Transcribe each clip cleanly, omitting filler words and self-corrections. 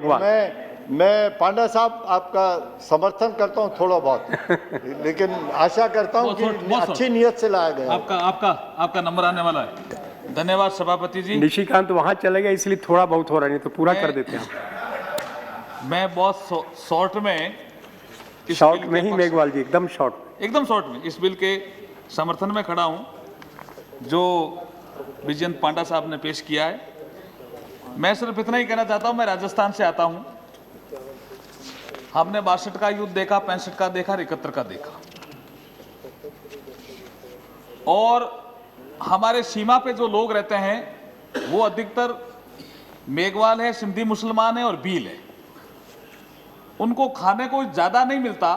मेघवाल। मैं पांडा साहब आपका समर्थन करता हूं थोड़ा बहुत, लेकिन आशा करता हूं कि अच्छी नीयत से लाया गया। आपका नंबर आने वाला है। धन्यवाद सभापति जी। निशिकांत वहां चले गए इसलिए थोड़ा बहुत हो रहा, नहीं तो पूरा कर देते हैं। मैं बहुत शॉर्ट में ही मेघवाल जी, एकदम शॉर्ट में इस बिल के समर्थन में खड़ा हूं जो विजयंत पांडा साहब ने पेश किया है। मैं सिर्फ इतना ही कहना चाहता हूं, मैं राजस्थान से आता हूं। हमने 62 का युद्ध देखा, 65 का देखा, 71 का देखा, और हमारे सीमा पे जो लोग रहते हैं वो अधिकतर मेघवाल है, सिंधी मुसलमान है और भील है। उनको खाने को ज्यादा नहीं मिलता,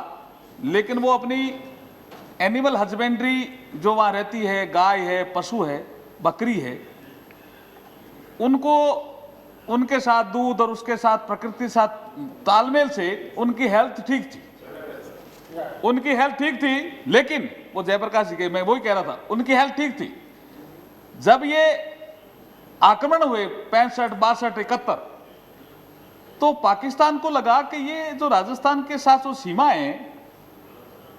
लेकिन वो अपनी एनिमल हस्बेंड्री जो वहां रहती है, गाय है, पशु है, बकरी है, उनको उनके साथ दूध और उसके साथ प्रकृति साथ तालमेल से उनकी हेल्थ ठीक थी। लेकिन वो जयप्रकाश जी के, मैं वही कह रहा था, उनकी हेल्थ ठीक थी। जब ये आक्रमण हुए 65, 62, 71, तो पाकिस्तान को लगा कि ये जो राजस्थान के साथ जो सीमा है,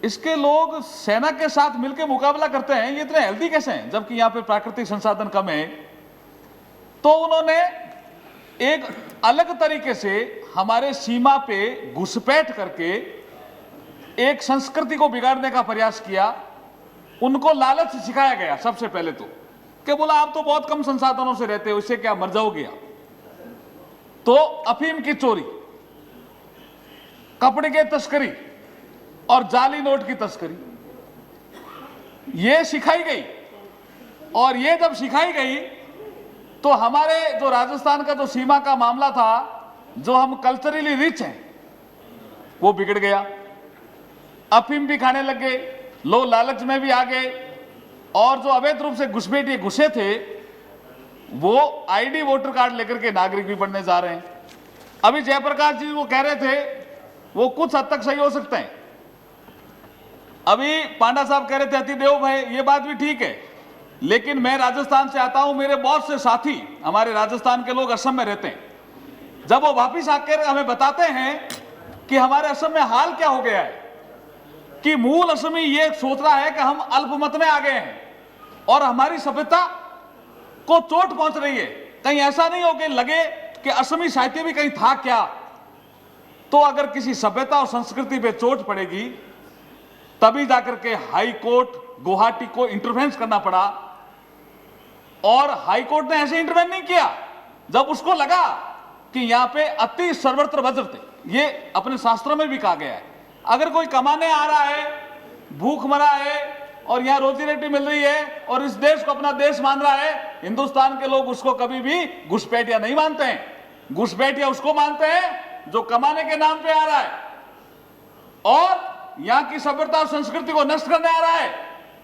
इसके लोग सेना के साथ मिलकर मुकाबला करते हैं, ये इतने हेल्दी कैसे हैं जबकि यहां पे प्राकृतिक संसाधन कम है। तो उन्होंने एक अलग तरीके से हमारे सीमा पे घुसपैठ करके एक संस्कृति को बिगाड़ने का प्रयास किया। उनको लालच सिखाया गया सबसे पहले तो, कि बोला आप तो बहुत कम संसाधनों से रहते हो, इससे क्या मर जाओगे। तो अफीम की चोरी, कपड़े की तस्करी और जाली नोट की तस्करी ये सिखाई गई। और ये जब सिखाई गई तो हमारे जो राजस्थान का जो सीमा का मामला था, जो हम कल्चरली रिच हैं, वो बिगड़ गया। अफीम भी खाने लग गए, लोग लालच में भी आ गए, और जो अवैध रूप से घुसपैठिए घुसे थे वो आईडी वोटर कार्ड लेकर के नागरिक भी बनने जा रहे हैं। अभी जयप्रकाश जी वो कह रहे थे, वो कुछ हद तक सही हो सकते हैं। अभी पांडा साहब कह रहे थे अतिदेव भाई, ये बात भी ठीक है, लेकिन मैं राजस्थान से आता हूं, मेरे बहुत से साथी हमारे राजस्थान के लोग असम में रहते हैं। जब वो वापिस आकर हमें बताते हैं कि हमारे असम में हाल क्या हो गया है, कि मूल असमी ये सोच रहा है कि हम अल्पमत में आ गए हैं और हमारी सभ्यता को चोट पहुंच रही है, कहीं ऐसा नहीं हो कि लगे कि असमी साहित्य भी कहीं था क्या। तो अगर किसी सभ्यता और संस्कृति पे चोट पड़ेगी तभी जाकर के हाई कोर्ट गुवाहाटी को इंटरवेंस करना पड़ा, और हाई कोर्ट ने ऐसे इंटरवेंस नहीं किया जब उसको लगा कि यहां पे अति सर्वत्र वज्रते, ये अपने शास्त्रों में भी कहा गया है। अगर कोई कमाने आ रहा है, भूख मरा है और यहां रोजी रोटी मिल रही है और इस देश को अपना देश मान रहा है, हिंदुस्तान के लोग उसको कभी भी घुसपैठिया नहीं मानते हैं। घुसपैठिया उसको मानते हैं जो कमाने के नाम पे आ रहा है और यहां की सभ्यता और संस्कृति को नष्ट करने आ रहा है,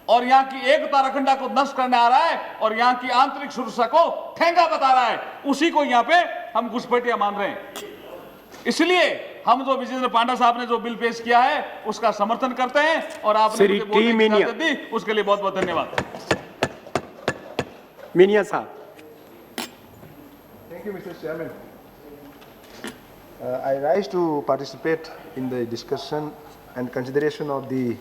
और यहां की एकता अखंडता को नष्ट करने आ रहा है, और यहां की आंतरिक सुरक्षा को ठेंगा बता रहा है, उसी को यहां पे हम घुसपैठिया मान रहे हैं। इसलिए हम जो विजेंद्र पांडा साहब ने जो बिल पेश किया है उसका समर्थन करते हैं, और आपने मुझे बोलने की इजाजत दी, उसके लिए बहुत बहुत धन्यवाद। मीनिया साहब। Thank you, Mr. Chairman. I rise to participate in the discussion and consideration of the